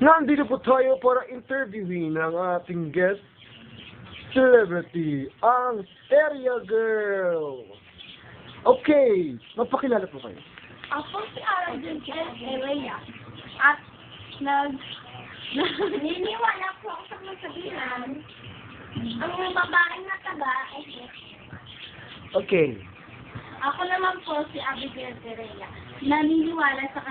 Nandito po tayo para interviewin ang ating guest celebrity, ang Area Girl. Okay, magpakilala po kayo. Ako si Arjun Ereya at naniniwala po ako sa mga sabihan. Ang babaeng nataba ay Okay. ako naman po si Abigail Ereya. Naniniwala sa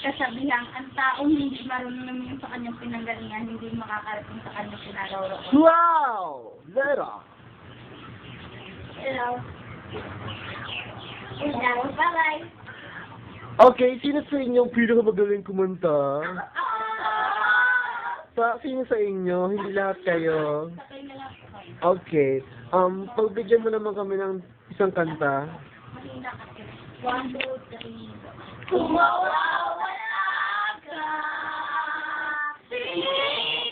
kasabihang ang taong hindi marunong naman sa kanyang pinanggalingan, hindi makakarating sa kanyang pinaroroon. Wow! Vera! Hello. Hello, bye-bye. Okay, sino sa inyo ang pinakamagaling kumanta? Sino sa inyo? Hindi lahat kayo. Sakay na lang po kayo. Okay. Pagbigyan mo naman kami ng isang kanta. Mahina kasi. 1, 2, 3. Kung mawawala ka, hindi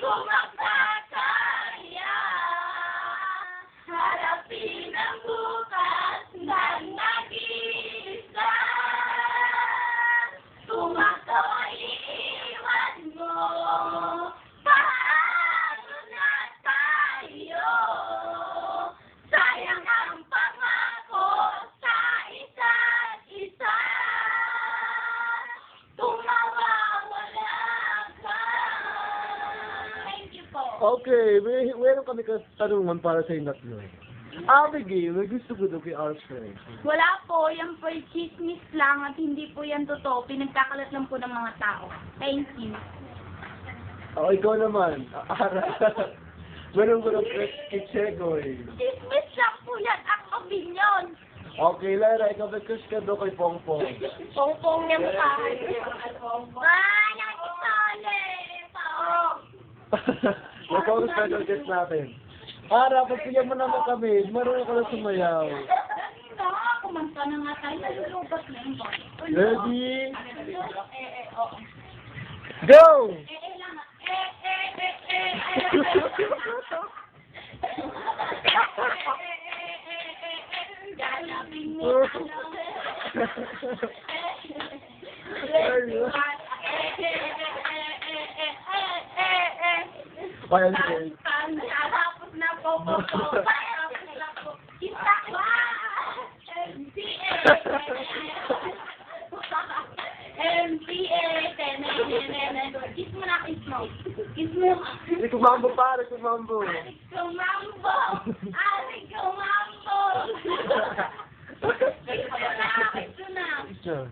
ko magkakaya. Harapin ang bukas na nag-iisa. Kung ako iiwan mo, paano na tayo? Sayang ang pangako sa isa't isa. Kung mawawala ka. Thank you po. Okay, meron kami katanungan para sa inyo tatlo. Abigail, may gusto ko daw kay Alfred. Wala po, yan po ay chismis lang at hindi po yan totoo. Pinagkakalat lang po ng mga tao. Thank you. O, ikaw naman. Ara. Meron ko ng kay Chegoy. Chismis lang po yan ang opinion. Okay, Lara, ikaw may crush ka daw kay Pongpong. Pongpong niya mukha. Ah, nakikisali. Pong. Ikaw ang special guest natin. Ara, pagpigyan mo naman kami. Marunong ka lang sumayaw. Kumanta na nga tayo. Nalulubat na yung boy. Ready? Oo. Go! Lang. Galapin mo. Bayan Grace. Tapos na po. Tapos na po. Kita ba? MPA. Kiss mo na, kiss mo. Kiss mo. Hindi kumambo pa, kumambo. Kumambo. Ari, kumambo. Kiss mo na, kiss mo na. Sure.